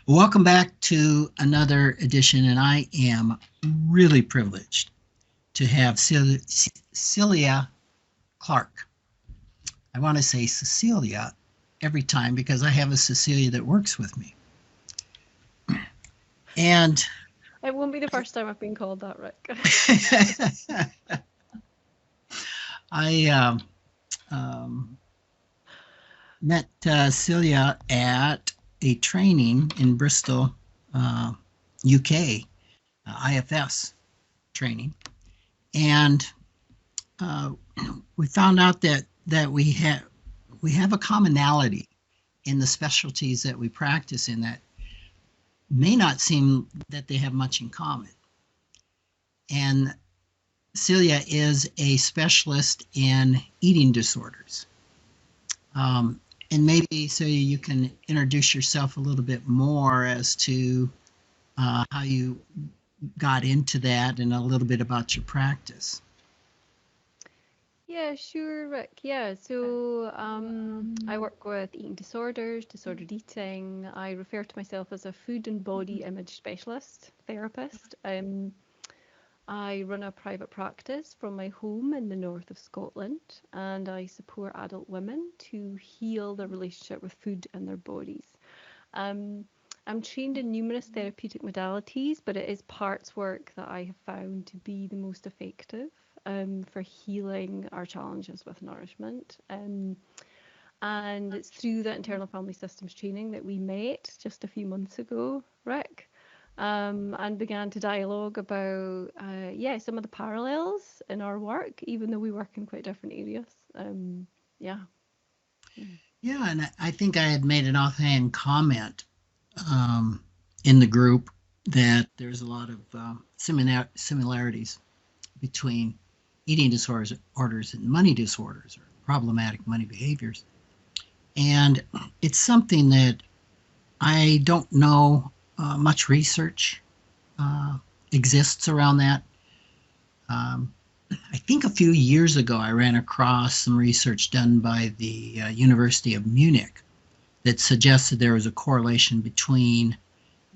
Welcome back to another edition, and I am really privileged to have Celia Clark. I want to say Cecilia every time because I have a Cecilia that works with me. And It won't be the first time I've been called that, Rick. I um, met Celia at a training in Bristol, UK, IFS training. And uh, we found out that we have a commonality in the specialties that we practice in that may not seem that they have much in common. And Celia is a specialist in eating disorders. And maybe, Celia, you can introduce yourself a little bit more as to how you got into that and a little bit about your practice. Yeah, sure, Rick. I work with eating disorders, disordered eating. I refer to myself as a food and body image specialist therapist. I run a private practice from my home in the north of Scotland, and I support adult women to heal their relationship with food and their bodies. Um, I'm trained in numerous therapeutic modalities, but it is parts work that I have found to be the most effective for healing our challenges with nourishment. And it's through that internal family systems training that we met just a few months ago, Rick, and began to dialogue about, some of the parallels in our work, even though we work in quite different areas. Yeah. Yeah, and I think I had made an offhand comment um, in the group that there's a lot of similarities between eating disorders and money disorders or problematic money behaviors. And it's something that I don't know much research uh, exists around that. Um, I think a few years ago I ran across some research done by the University of Munich that suggested there was a correlation between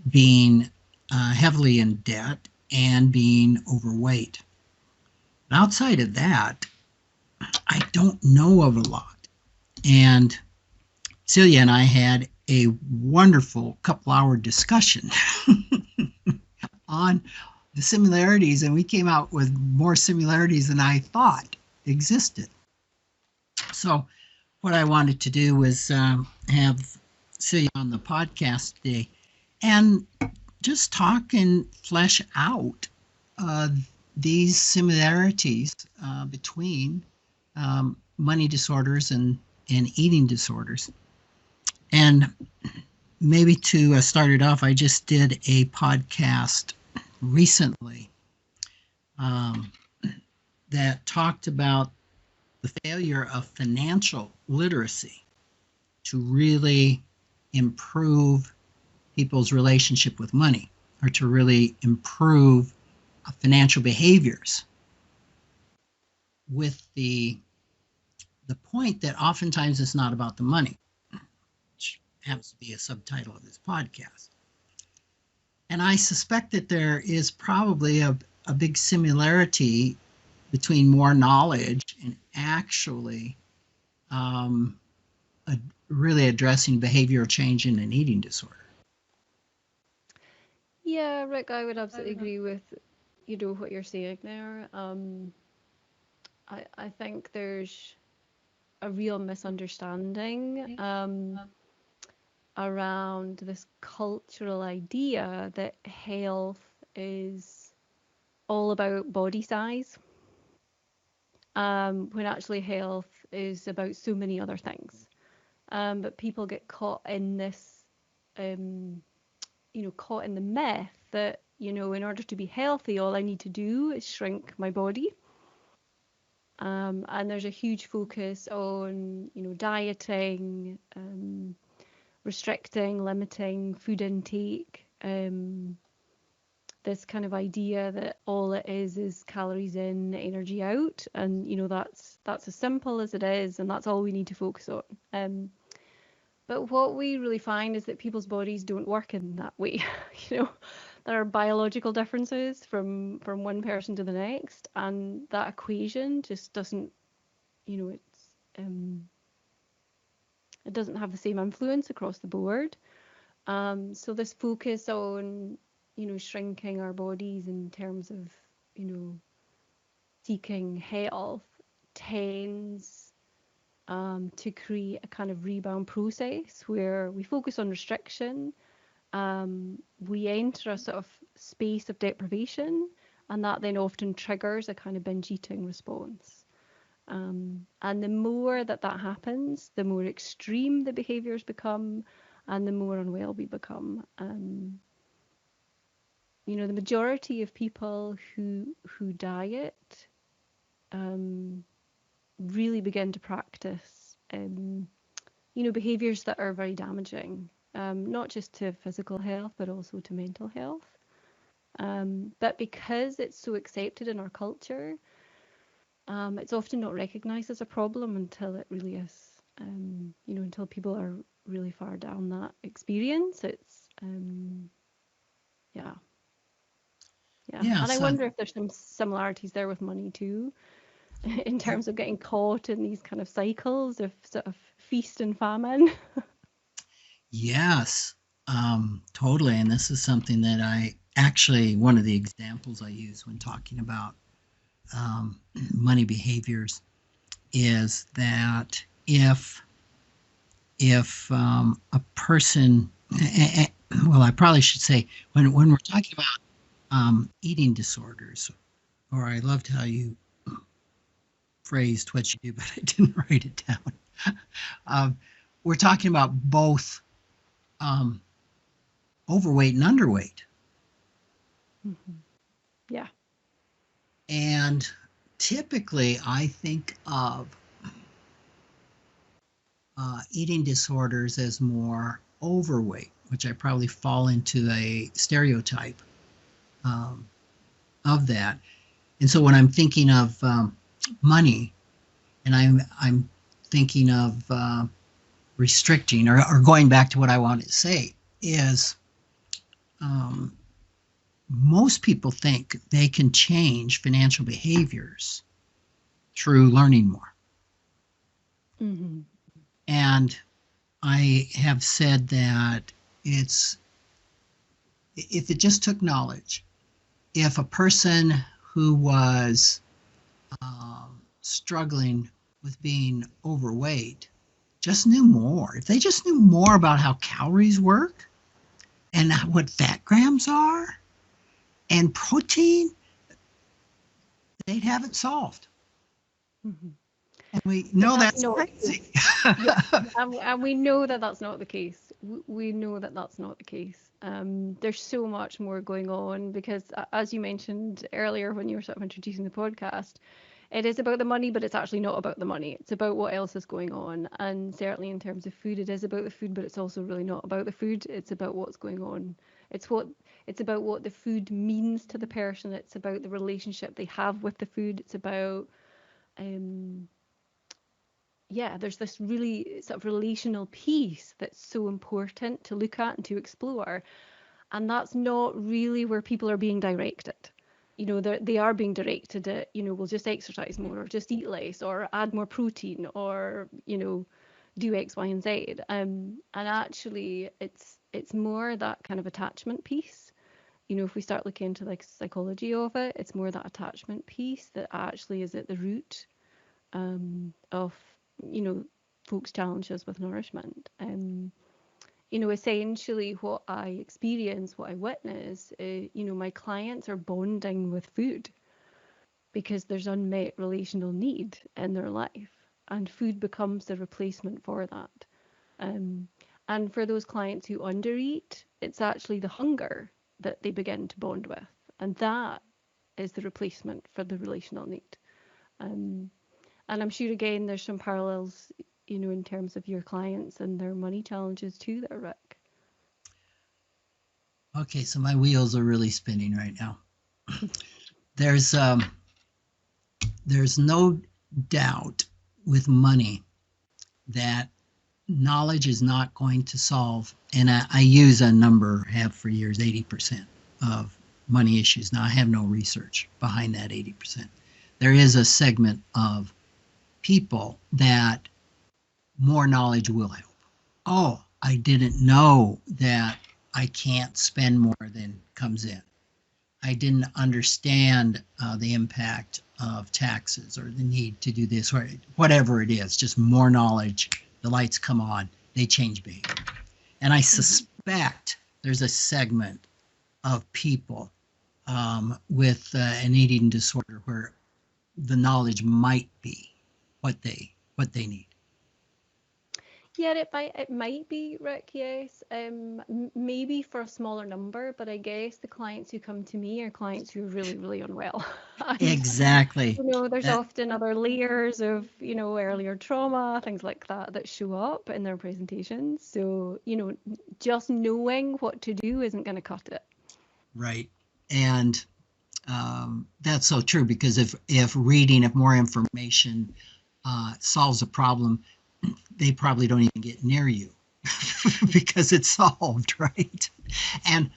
being heavily in debt and being overweight. Outside of that, I don't know of a lot. And Celia and I had a wonderful couple-hour discussion on the similarities, and we came out with more similarities than I thought existed. So, what I wanted to do was have Celia on the podcast today and just talk and flesh out uh, these similarities between money disorders and eating disorders. And maybe to start it off, I just did a podcast recently um, that talked about the failure of financial literacy to really improve people's relationship with money or to really improve financial behaviors with the point that oftentimes it's not about the money, which happens to be a subtitle of this podcast. And I suspect that there is probably a big similarity between more knowledge and actually um, a, really addressing behavioral change in an eating disorder. Yeah, Rick, I would absolutely agree with what you're saying there. I think there's a real misunderstanding around this cultural idea that health is all about body size, when actually health is about so many other things. But people get caught in this, um, caught in the myth that, in order to be healthy, all I need to do is shrink my body. And there's a huge focus on, dieting, restricting, limiting food intake. This kind of idea that all it is calories in, energy out, and that's as simple as it is, and that's all we need to focus on. But what we really find is that people's bodies don't work in that way. You know, there are biological differences from one person to the next, and that equation just doesn't, you know, it doesn't have the same influence across the board. So this focus on, you know, shrinking our bodies in terms of, you know, seeking health tends to create a kind of rebound process where we focus on restriction, we enter a sort of space of deprivation, and that then often triggers a kind of binge eating response. And the more that that happens, the more extreme the behaviors become, and the more unwell we become. You know, the majority of people who diet really begin to practice, you know, behaviors that are very damaging, not just to physical health, but also to mental health. But because it's so accepted in our culture, it's often not recognized as a problem until it really is. You know, until people are really far down that experience. It's, yeah. Yeah. And I Yes. wonder if there's some similarities there with money too, in terms of getting caught in these kind of cycles of sort of feast and famine. Yes, totally. And this is something that I actually, one of the examples I use when talking about um, money behaviors is that if a person, well, I probably should say when we're talking about eating disorders, or I loved how you phrased what you do, but I didn't write it down. We're talking about both um, overweight and underweight. Mhm. Yeah. And typically, I think of eating disorders as more overweight, which I probably fall into the stereotype um, of that. And so when I'm thinking of money, and I'm thinking of restricting, or going back to what I wanted to say, is um, most people think they can change financial behaviors through learning more. Hmm. And I have said that it's if it just took knowledge, if a person who was struggling with being overweight just knew more, if they just knew more about how calories work and what fat grams are and protein, they'd have it solved. Hmm. And we But know that's that's not the crazy. case. Yeah, and we know that that's not the case. We know that that's not the case. There's so much more going on because, as you mentioned earlier when you were sort of introducing the podcast, it is about the money, but it's actually not about the money. It's about what else is going on. And certainly in terms of food, it is about the food, but it's also really not about the food. It's about what's going on. It's what it's about what the food means to the person. It's about the relationship they have with the food. It's about um yeah, there's this really sort of relational piece that's so important to look at and to explore. And that's not really where people are being directed. You know, they are being directed at, you know, we'll just exercise more or just eat less or add more protein or, you know, do X, Y, and Z. And actually, it's more that kind of attachment piece. You know, if we start looking into like psychology of it, it's more that attachment piece that actually is at the root of, you know, folks' challenges with nourishment. You know, essentially what I experience, what I witness, you know, my clients are bonding with food because there's unmet relational need in their life, and food becomes the replacement for that. Um, and for those clients who undereat, it's actually the hunger that they begin to bond with, and that is the replacement for the relational need. Um, and I'm sure again there's some parallels, you know, in terms of your clients and their money challenges too there, Rick. Okay, so my wheels are really spinning right now. There's um, there's no doubt with money that knowledge is not going to solve, and I use a number, have for years, 80% of money issues. Now, I have no research behind that 80%. There is a segment of people that more knowledge will help. Oh, I didn't know that I can't spend more than comes in. I didn't understand the impact of taxes or the need to do this or whatever it is, just more knowledge. The lights come on, they change behavior. And I suspect there's a segment of people with an eating disorder where the knowledge might be what they need. Yeah, it might be, Rick, yes. Maybe for a smaller number, but I guess the clients who come to me are clients who are really, really unwell. And Exactly. there's That, often other layers of, earlier trauma, things like that that show up in their presentations. So, just knowing what to do isn't going to cut it. right. And that's so true because if more information solves a problem, they probably don't even get near you because it's solved, right? And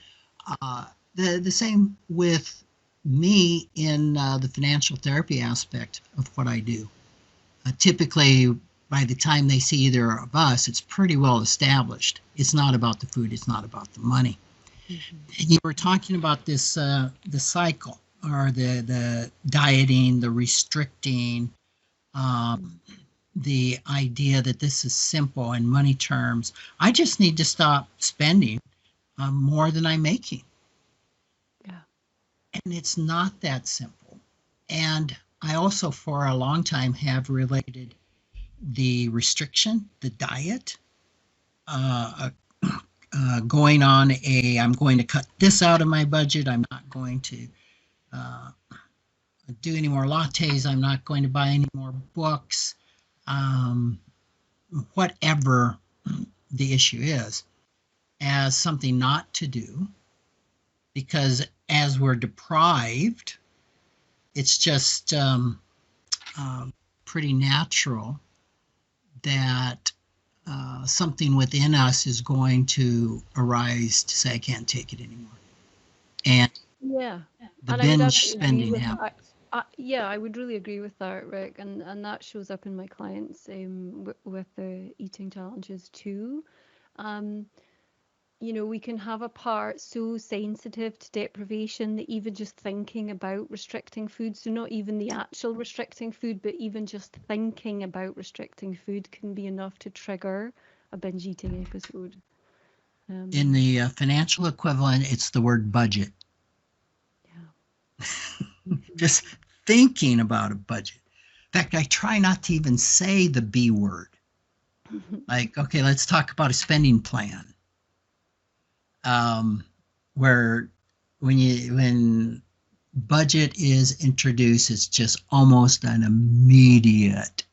the same with me in the financial therapy aspect of what I do. Typically, by the time they see either of us, it's pretty well established. It's not about the food. It's not about the money. And you were talking about this the cycle or the dieting, the restricting, um, the idea that this is simple in money terms. I just need to stop spending more than I'm making. Yeah. And it's not that simple. And I also, for a long time, have related the restriction, the diet, going on I'm going to cut this out of my budget. I'm not going to uh, do any more lattes. I'm not going to buy any more books. Um, whatever the issue is, as something not to do, because as we're deprived, it's just uh, pretty natural that something within us is going to arise to say, I can't take it anymore. And Yeah. the And I would binge absolutely agree spending with happens. that. Yeah, I would really agree with that, Rick, and that shows up in my clients with the eating challenges too. Um, we can have a part so sensitive to deprivation that even just thinking about restricting food, so not even the actual restricting food, but even just thinking about restricting food can be enough to trigger a binge eating episode. In Um, the financial equivalent, it's the word budget. yeah. Just thinking about a budget. In fact, I try not to even say the B word. Like, okay, let's talk about a spending plan. Um, where when budget is introduced, it's just almost an immediate,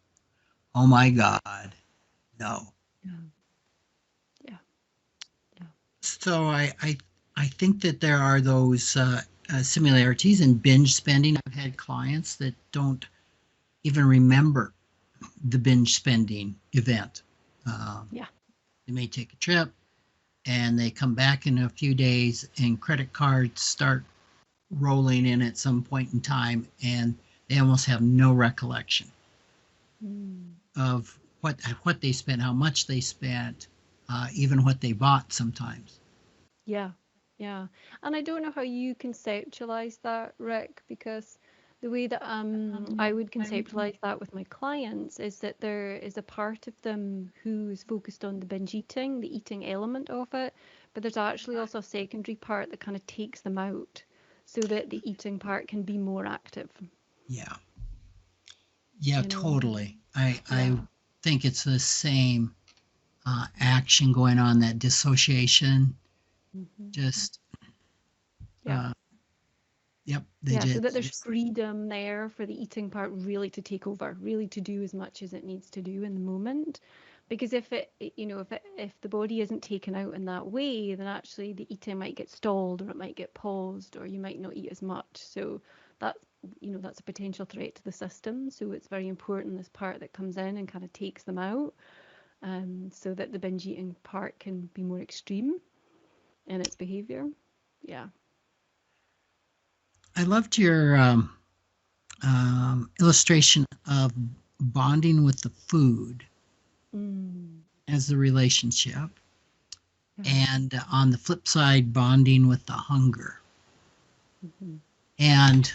oh my God, no. Yeah. Yeah. Yeah. So I think that there are those similarities in binge spending. I've had clients that don't even remember the binge spending event. Yeah. They may take a trip and they come back in a few days and credit cards start rolling in at some point in time and they almost have no recollection Mm. of what they spent, how much they spent, even what they bought sometimes. Yeah, yeah. And I don't know how you conceptualize that, Rick, because the way that I would conceptualize that with my clients is that there is a part of them who is focused on the binge eating, the eating element of it, but there's actually also a secondary part that kind of takes them out so that the eating part can be more active, Yeah, yeah, you know? totally. I Yeah. think it's the same action going on, that dissociation. Hmm. Just Yeah. uh, yep, they Yeah, so just that there's freedom there for the eating part really to take over, really to do as much as it needs to do in the moment. Because if the body isn't taken out in that way, then actually the eating might get stalled or it might get paused or you might not eat as much. So that's that's a potential threat to the system. So it's very important this part that comes in and kind of takes them out. so that the binge eating part can be more extreme in its behavior. Yeah. I loved your illustration of bonding with the food Mm, as the relationship, yeah. and on the flip side, bonding with the hunger. Hmm. And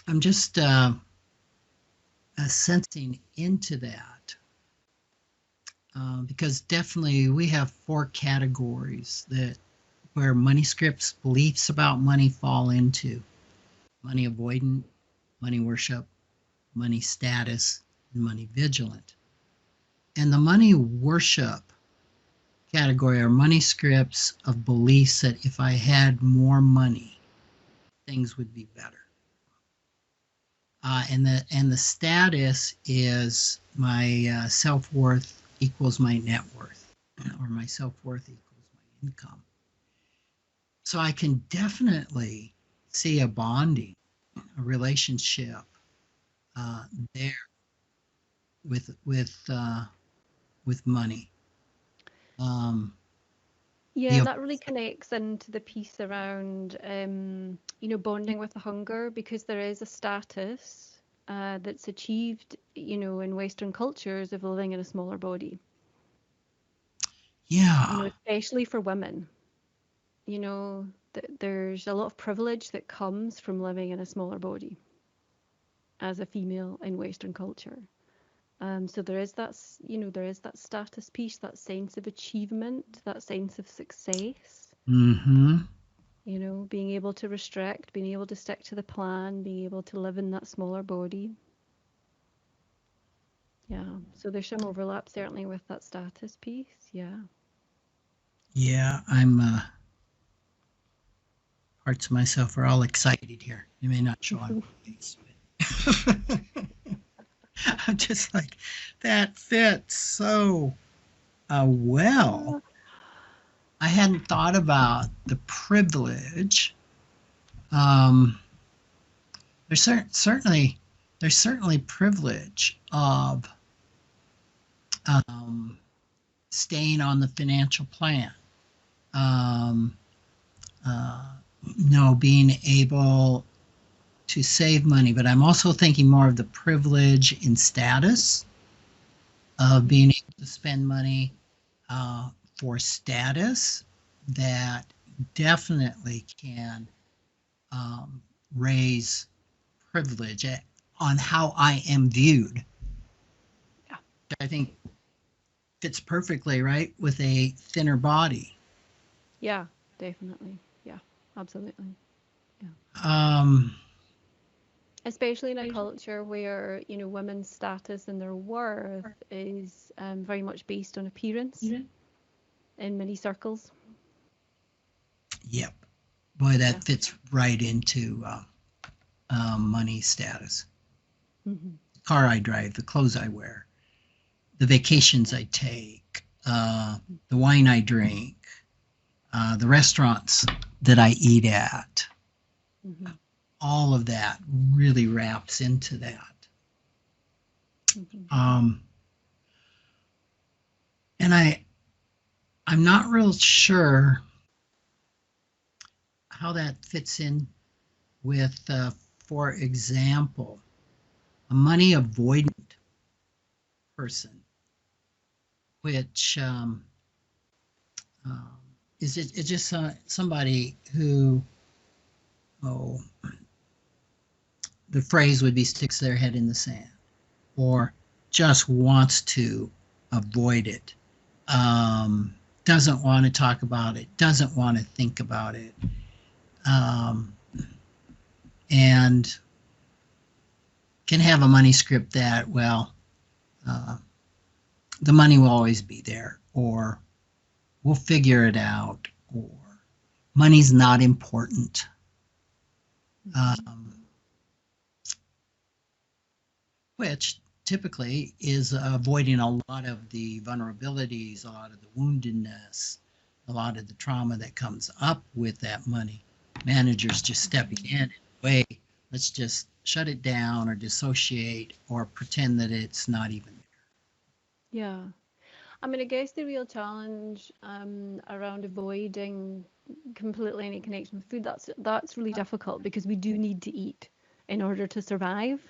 I'm just sensing into that because definitely we have four categories that where money scripts, beliefs about money fall into: money avoidant, money worship, money status, and money vigilant. And the money worship category are money scripts of beliefs that if I had more money, things would be better. And the status is my self worth equals my net worth, or my self worth equals my income. So I can definitely see a bonding, a relationship uh, there with money. Um, Yeah, the and that really connects into the piece around, bonding with the hunger, because there is a status that's achieved, in Western cultures of living in a smaller body, Yeah. especially for women. There's a lot of privilege that comes from living in a smaller body as a female in Western culture. So there is that status piece, that sense of achievement, that sense of success. Mm-hmm. Being able to restrict, being able to stick to the plan, being able to live in that smaller body. Yeah. So there's some overlap certainly with that status piece. Yeah. Yeah, I'm parts of myself are all excited here. You may not show on my face, but I'm just like, that fits so well. I hadn't thought about the privilege. Um, certainly there's certainly privilege of um, staying on the financial plan. Um, uh, being able to save money, but I'm also thinking more of the privilege in status of being able to spend money uh, for status that definitely can um, raise privilege on how I am viewed. Yeah. I think fits perfectly right with a thinner body. Yeah, definitely. Yeah, absolutely. Yeah. Um, Especially in a culture where, women's status and their worth is very much based on appearance in many circles. yep, boy, Yeah. that fits right into money status. Hmm. The car I drive, the clothes I wear, the vacations I take, the wine I drink, the restaurants that I eat at. Hmm. All of that really wraps into that. Hmm. Um, and I'm not real sure how that fits in with, for example, a money avoidant person, which um, it's just somebody who, oh, the phrase would be sticks their head in the sand or just wants to avoid it, doesn't want to talk about it, doesn't want to think about it, um, and can have a money script that, well, uh, the money will always be there, or we'll figure it out, or money's not important. Hmm. Um, which typically is avoiding a lot of the vulnerabilities, a lot of the woundedness, a lot of the trauma that comes up with that money. Managers just stepping in and, wait, let's just shut it down or dissociate or pretend that it's not even there. Yeah. I mean, I guess the real challenge around avoiding completely any connection with food, that's really difficult because we do need to eat in order to survive.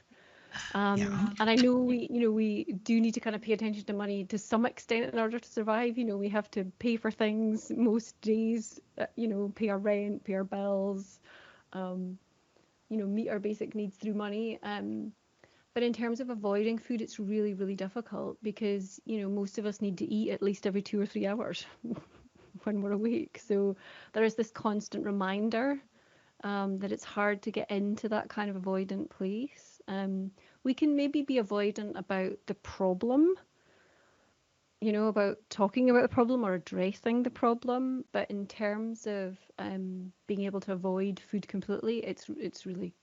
Yeah. And I know we do need to kind of pay attention to money to some extent in order to survive. We have to pay for things most days, pay our rent, pay our bills, um, meet our basic needs through money. But in terms of avoiding food, it's really, really difficult because, most of us need to eat at least every 2 or 3 hours when we're awake. So there is this constant reminder that it's hard to get into that kind of avoidant place. We can maybe be avoidant about the problem, about talking about the problem or addressing the problem. But in terms of being able to avoid food completely, it's really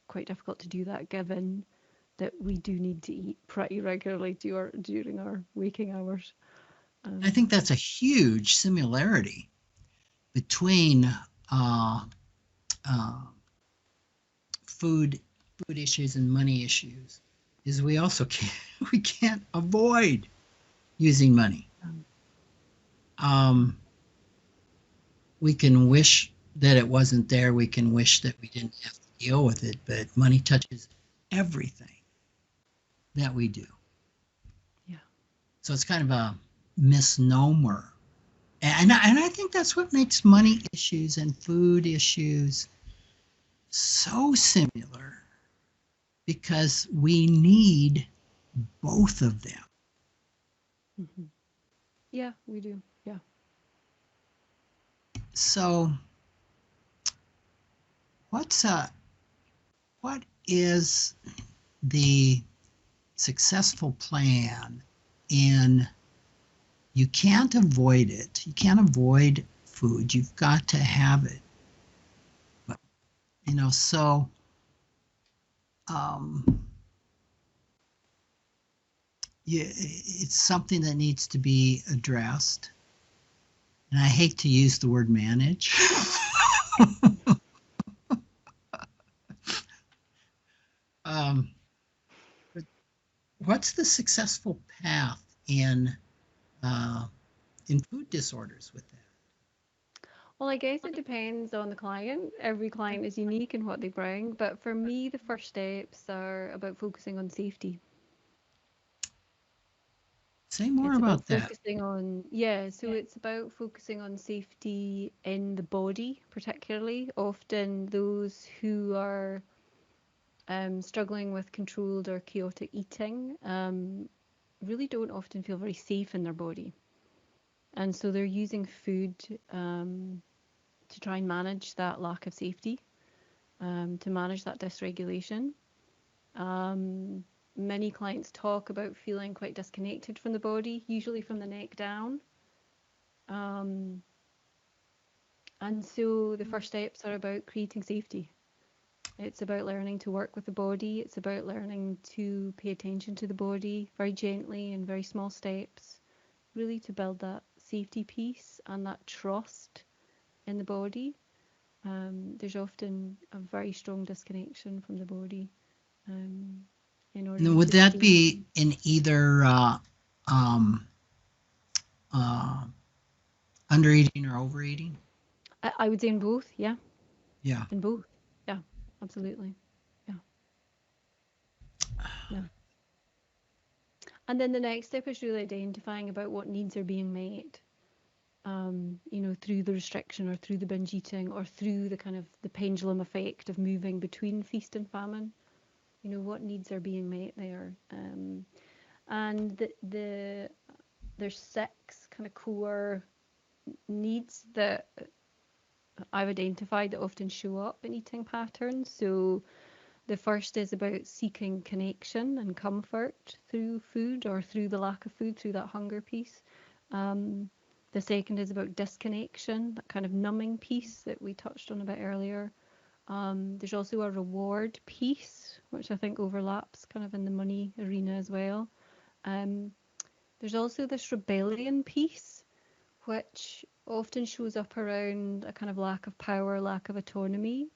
quite difficult to do that given that we do need to eat pretty regularly during our waking hours. I think that's a huge similarity between uh, uh, food food issues and money issues. Is we also can't we can't avoid using money. Um, Um, we can wish that it wasn't there. We can wish that we didn't have to deal with it. But money touches everything that we do. yeah, So it's kind of a misnomer. And I think that's what makes money issues and food issues so similar because we need both of them. hmm yeah, we do. Yeah. So what is the successful plan in you can't avoid it. You can't avoid food. You've got to have it. But, so um, yeah, it's something that needs to be addressed. And I hate to use the word manage. um, but what's the successful path uh, in food disorders with that? Well, I guess it depends on the client. Every client is unique in what they bring, but for me, the first steps are about focusing on safety. Say more It's about about that. focusing on, yeah, so it's about focusing on safety in the body, particularly. Often those who are struggling with controlled or chaotic eating really don't often feel very safe in their body. And so they're using food to try and manage that lack of safety, to manage that dysregulation. Um, Many clients talk about feeling quite disconnected from the body, usually from the neck down. Um, and so the first steps are about creating safety. It's about learning to work with the body. It's about learning to pay attention to the body very gently in very small steps, really to build that safety piece and that trust in the body. There's often a very strong disconnection from the body um, in order And would to that stay. be in either um, uh, under eating or overeating? I would say in both, yeah, Yeah. in both, yeah, absolutely, yeah, yeah. And then the next step is really identifying about what needs are being met, through the restriction or through the binge eating or through the kind of the pendulum effect of moving between feast and famine. What needs are being met there. And there's 6 kind of core needs that I've identified that often show up in eating patterns. So the first is about seeking connection and comfort through food or through the lack of food, through that hunger piece. Um, the second is about disconnection, that kind of numbing piece that we touched on a bit earlier. There's also a reward piece, which I think overlaps kind of in the money arena as well. Um, there's also this rebellion piece, which often shows up around a kind of lack of power, lack of autonomy.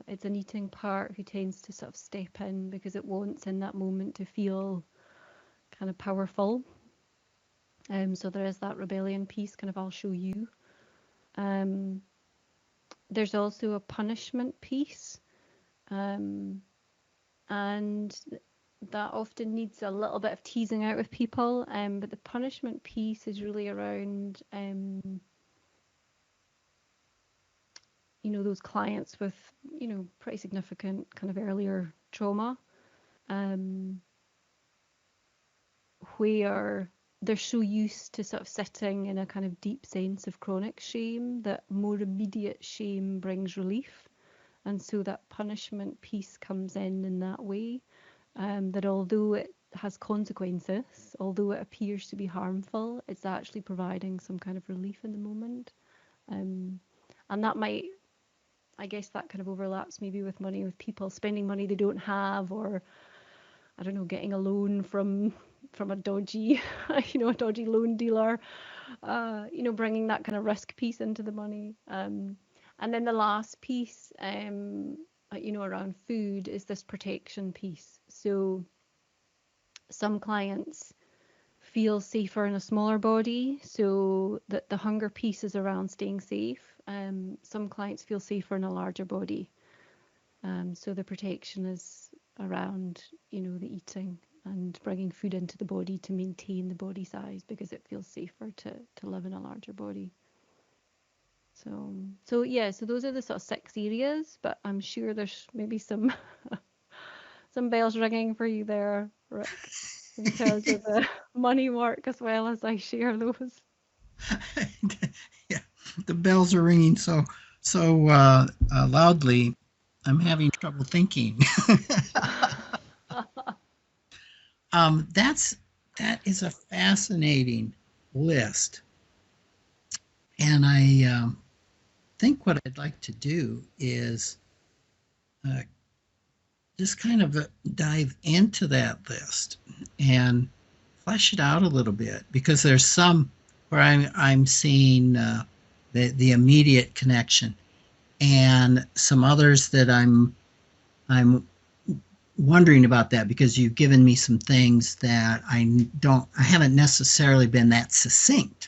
It's an eating part who tends to sort of step in because it wants in that moment to feel kind of powerful. So there is that rebellion piece, kind of I'll show you. Um, there's also a punishment piece, and that often needs a little bit of teasing out with people. But the punishment piece is really around, those clients with, pretty significant kind of earlier trauma, where they're so used to sort of sitting in a kind of deep sense of chronic shame that more immediate shame brings relief. And so that punishment piece comes in that way, that although it has consequences, although it appears to be harmful, it's actually providing some kind of relief in the moment. And that might, I guess that kind of overlaps maybe with money, with people spending money they don't have, or I don't know, getting a loan from a dodgy, a dodgy loan dealer, bringing that kind of risk piece into the money. And then the last piece, around food is this protection piece. So some clients feel safer in a smaller body, so that the hunger piece is around staying safe. Some clients feel safer in a larger body. So the protection is around, the eating and bringing food into the body to maintain the body size because it feels safer to live in a larger body. So yeah, so those are the sort of 6 areas, but I'm sure there's maybe some some bells ringing for you there, Rick, in terms of the money work as well as I share those. Yeah, the bells are ringing so loudly. I'm having trouble thinking. That is a fascinating list, and I think what I'd like to do is uh, just kind of dive into that list and flesh it out a little bit, because there's some where I'm seeing the immediate connection, and some others that I'm wondering about that, because you've given me some things that I haven't necessarily been that succinct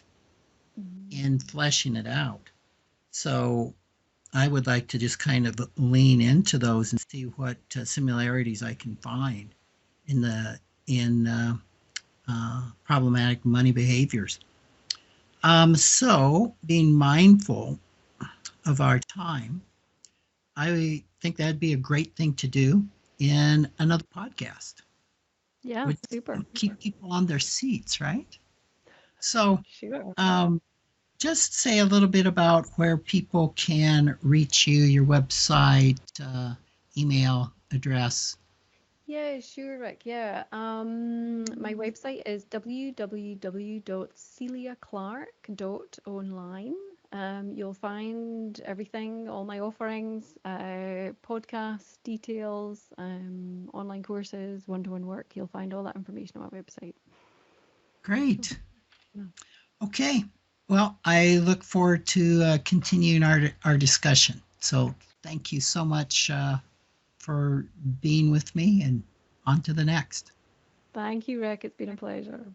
in fleshing it out. So I would like to just kind of lean into those and see what similarities I can find in problematic money behaviors. So being mindful of our time, I think that'd be a great thing to do in another podcast. Yeah, Would super. keep people on their seats, right? So, Sure. um, just say a little bit about where people can reach you, your website, email address. Yeah, sure, Rick. Yeah. My website is www.celiaclark.online. You'll find everything, all my offerings, podcast details, online courses, one-to-one work. You'll find all that information on my website. So, Great. yeah. Okay. Well, I look forward to continuing our discussion. So, thank you so much for being with me, and on to the next. Thank you, Rick. It's been a pleasure.